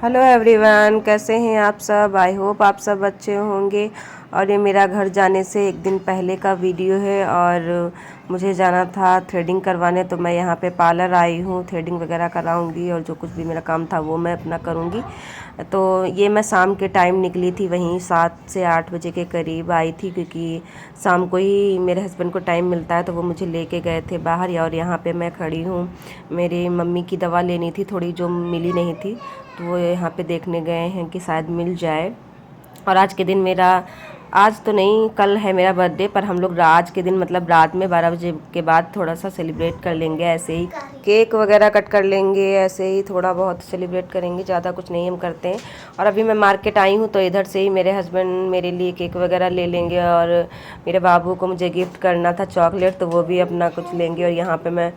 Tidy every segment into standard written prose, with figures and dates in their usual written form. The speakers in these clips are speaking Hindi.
हेलो एवरीवन, कैसे हैं आप सब। आई होप आप सब अच्छे होंगे। और ये मेरा घर जाने से एक दिन पहले का वीडियो है और मुझे जाना था थ्रेडिंग करवाने, तो मैं यहाँ पे पार्लर आई हूँ। थ्रेडिंग वगैरह कराऊंगी और जो कुछ भी मेरा काम था वो मैं अपना करूँगी। तो ये मैं शाम के टाइम निकली थी, वहीं 7 से 8 बजे के करीब आई थी, क्योंकि शाम को ही मेरे हस्बैंड को टाइम मिलता है, तो वो मुझे लेके गए थे बाहर। और यहाँ पे मैं खड़ी हूँ, मेरी मम्मी की दवा लेनी थी थोड़ी, जो मिली नहीं थी, तो वो यहाँ पे देखने गए हैं कि शायद मिल जाए। और आज के दिन मेरा, आज तो नहीं कल है मेरा बर्थडे, पर हम लोग आज के दिन मतलब रात में 12 बजे के बाद थोड़ा सा सेलिब्रेट कर लेंगे। ऐसे ही केक वगैरह कट कर लेंगे, ऐसे ही थोड़ा बहुत सेलिब्रेट करेंगे, ज़्यादा कुछ नहीं हम करते हैं। और अभी मैं मार्केट आई हूँ, तो इधर से ही मेरे हस्बैंड मेरे लिए केक वगैरह ले लेंगे। और मेरे बाबू को मुझे गिफ्ट करना था चॉकलेट, तो वो भी अपना कुछ लेंगे। और यहाँ पर मैं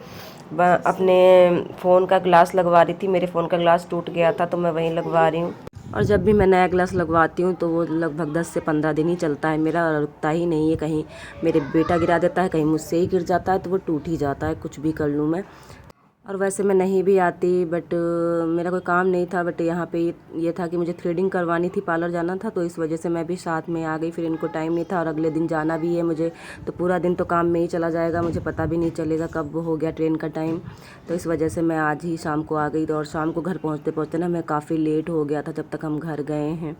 अपने फ़ोन का ग्लास लगवा रही थी, मेरे फ़ोन का ग्लास टूट गया था, तो मैं वहीं लगवा रही हूँ। और जब भी मैं नया ग्लास लगवाती हूँ तो वो लगभग 10 से 15 दिन ही चलता है मेरा, रुकता ही नहीं है। कहीं मेरे बेटा गिरा देता है, कहीं मुझसे ही गिर जाता है, तो वो टूट ही जाता है, कुछ भी कर लूँ मैं। और वैसे मैं नहीं भी आती, बट मेरा कोई काम नहीं था। बट यहाँ पे ये था कि मुझे थ्रेडिंग करवानी थी, पार्लर जाना था, तो इस वजह से मैं भी साथ में आ गई। फिर इनको टाइम नहीं था और अगले दिन जाना भी है मुझे, तो पूरा दिन तो काम में ही चला जाएगा, मुझे पता भी नहीं चलेगा कब हो गया ट्रेन का टाइम। तो इस वजह से मैं आज ही शाम को आ गई। तो और शाम को घर पहुँचते पहुँचते ना मैं काफ़ी लेट हो गया था, जब तक हम घर गए हैं।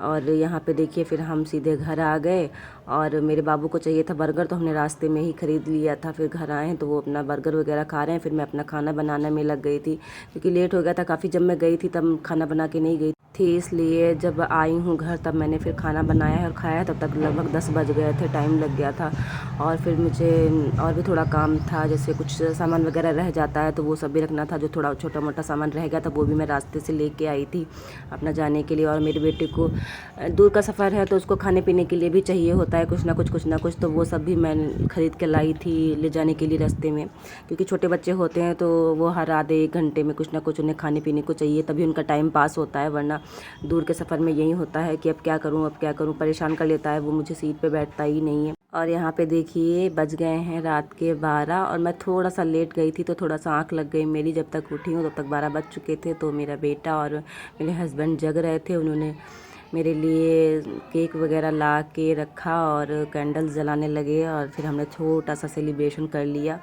और यहाँ पे देखिए फिर हम सीधे घर आ गए। और मेरे बाबू को चाहिए था बर्गर, तो हमने रास्ते में ही ख़रीद लिया था। फिर घर आए हैं तो वो अपना बर्गर वगैरह खा रहे हैं। फिर मैं अपना खाना बनाने में लग गई थी, क्योंकि लेट हो गया था काफ़ी। जब मैं गई थी तब खाना बना के नहीं गई थी, इसलिए जब आई हूँ घर तब मैंने फिर खाना बनाया और खाया। तब तक लगभग 10 बज गए थे, टाइम लग गया था। और फिर मुझे और भी थोड़ा काम था, जैसे कुछ सामान वगैरह रह जाता है तो वो सब भी रखना था। जो थोड़ा छोटा मोटा सामान रह गया था वो भी मैं रास्ते से लेके आई थी अपना जाने के लिए। और मेरे बेटे को दूर का सफ़र है तो उसको खाने पीने के लिए भी चाहिए होता है कुछ ना कुछ, तो वो सब भी मैं ख़रीद के लाई थी ले जाने के लिए रास्ते में। क्योंकि छोटे बच्चे होते हैं तो वो हर आधे 1 घंटे में कुछ ना कुछ उन्हें खाने पीने को चाहिए, तभी उनका टाइम पास होता है। वरना दूर के सफ़र में यही होता है कि अब क्या करूँ, परेशान कर लेता है वो, मुझे सीट पे बैठता ही नहीं है। और यहाँ पे देखिए बज गए हैं रात के 12, और मैं थोड़ा सा लेट गई थी तो थोड़ा सा आँख लग गई मेरी। जब तक उठी हूँ तब तक 12 बज चुके थे। तो मेरा बेटा और मेरे हस्बैंड जग रहे थे, उन्होंने मेरे लिए केक वगैरह ला के रखा और कैंडल्स जलाने लगे। और फिर हमने छोटा सा सेलिब्रेशन कर लिया।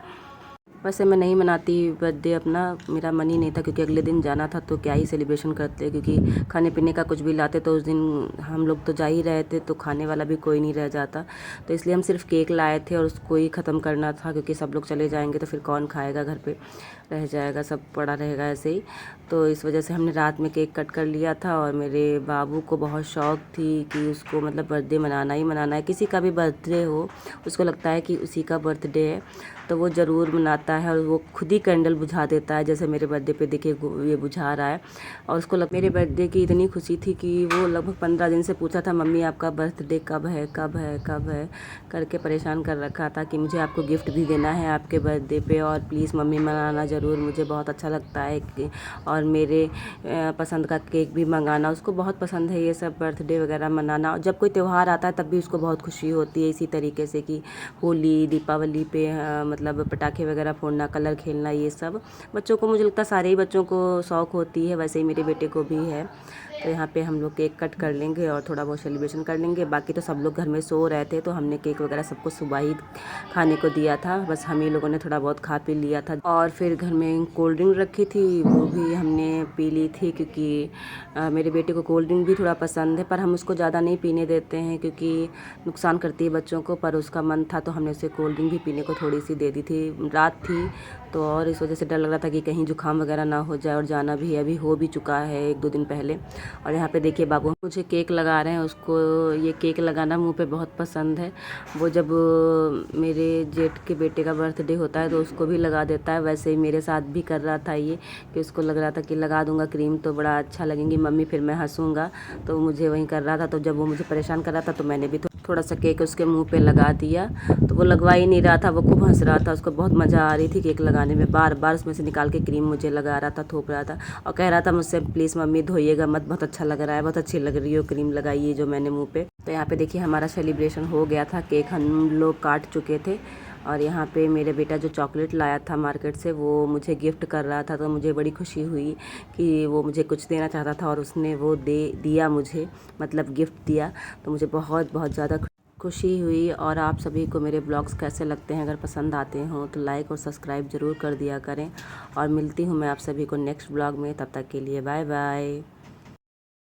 वैसे मैं नहीं मनाती बर्थडे अपना, मेरा मन ही नहीं था, क्योंकि अगले दिन जाना था तो क्या ही सेलिब्रेशन करते। क्योंकि खाने पीने का कुछ भी लाते तो उस दिन हम लोग तो जा ही रहे थे, तो खाने वाला भी कोई नहीं रह जाता। तो इसलिए हम सिर्फ केक लाए थे और उसको ही ख़त्म करना था, क्योंकि सब लोग चले जाएंगे तो फिर कौन खाएगा, घर पे रह जाएगा, सब पड़ा रहेगा ऐसे ही। तो इस वजह से हमने रात में केक कट कर लिया था। और मेरे बाबू को बहुत शौक़ थी कि उसको मतलब बर्थडे मनाना ही मनाना है। किसी का भी बर्थडे हो उसको लगता है कि उसी का बर्थडे है, तो वो ज़रूर मनाता है। और वो खुद ही कैंडल बुझा देता है, जैसे मेरे बर्थडे पे देखिए ये बुझा रहा है। और उसको मेरे बर्थडे की इतनी खुशी थी कि वो लगभग 15 दिन से पूछा था, मम्मी आपका बर्थडे कब है, कब है, कब है, करके परेशान कर रखा था कि मुझे आपको गिफ्ट भी देना है आपके बर्थडे पे, और प्लीज़ मम्मी मनाना ज़रूर, मुझे बहुत अच्छा लगता है कि और मेरे पसंद का केक भी मंगाना। उसको बहुत पसंद है ये सब बर्थडे वगैरह मनाना। जब कोई त्यौहार आता है तब भी उसको बहुत खुशी होती है, इसी तरीके से कि होली दीपावली पे मतलब पटाखे वगैरह फोड़ना, कलर खेलना, ये सब बच्चों को, मुझे लगता है सारे ही बच्चों को शौक़ होती है। वैसे ही मेरे बेटे को भी है। तो यहाँ पे हम लोग केक कट कर लेंगे और थोड़ा बहुत सेलिब्रेशन कर लेंगे। बाकी तो सब लोग घर में सो रहे थे, तो हमने केक वगैरह सबको सुबह ही खाने को दिया था। बस हम ही लोगों ने थोड़ा बहुत खा पी लिया था। और फिर घर में कोल्ड ड्रिंक रखी थी, वो भी हमने पी ली थी, क्योंकि मेरे बेटे को कोल्ड ड्रिंक भी थोड़ा पसंद है, पर हम उसको ज़्यादा नहीं पीने देते हैं क्योंकि नुकसान करती है बच्चों को। पर उसका मन था तो हमने उसे कोल्ड ड्रिंक भी पीने को थोड़ी सी दे दी थी। रात थी तो और इस वजह से डर लग रहा था कि कहीं जुकाम वगैरह ना हो जाए, और जाना भी है, अभी हो भी चुका है 1-2 दिन पहले। और यहाँ पे देखिए बाबू मुझे केक लगा रहे हैं, उसको ये केक लगाना मुंह पे बहुत पसंद है। वो जब मेरे जेठ के बेटे का बर्थडे होता है तो उसको भी लगा देता है। वैसे ही मेरे साथ भी कर रहा था ये, कि उसको लग रहा था कि लगा दूंगा क्रीम तो बड़ा अच्छा लगेंगी मम्मी, फिर मैं हंसूंगा, तो मुझे वहीं कर रहा था। तो जब वो मुझे परेशान कर रहा था तो मैंने भी थोड़ा सा केक उसके मुंह पे लगा दिया, तो वो लगवा ही नहीं रहा था, वो खूब हंस रहा था। उसको बहुत मज़ा आ रही थी केक लगाने में, बार बार उसमें से निकाल के क्रीम मुझे लगा रहा था, थोप रहा था, और कह रहा था मुझसे प्लीज़ मम्मी धोइएगा मत, बहुत अच्छा लग रहा है, बहुत अच्छी लग रही हो क्रीम लगाइए जो मैंने मुँह पे। तो यहाँ पे देखिए हमारा सेलिब्रेशन हो गया था, केक हम लोग काट चुके थे और यहाँ पे मेरे बेटा जो चॉकलेट लाया था मार्केट से वो मुझे गिफ्ट कर रहा था, तो मुझे बड़ी खुशी हुई कि वो मुझे कुछ देना चाहता था और उसने वो दिया मुझे, मतलब गिफ्ट दिया। तो मुझे बहुत बहुत ज़्यादा खुशी हुई। और आप सभी को मेरे ब्लॉग्स कैसे लगते हैं, अगर पसंद आते हों तो लाइक और सब्सक्राइब ज़रूर कर दिया करें। और मिलती हूँ मैं आप सभी को नेक्स्ट ब्लॉग में, तब तक के लिए बाय बाय।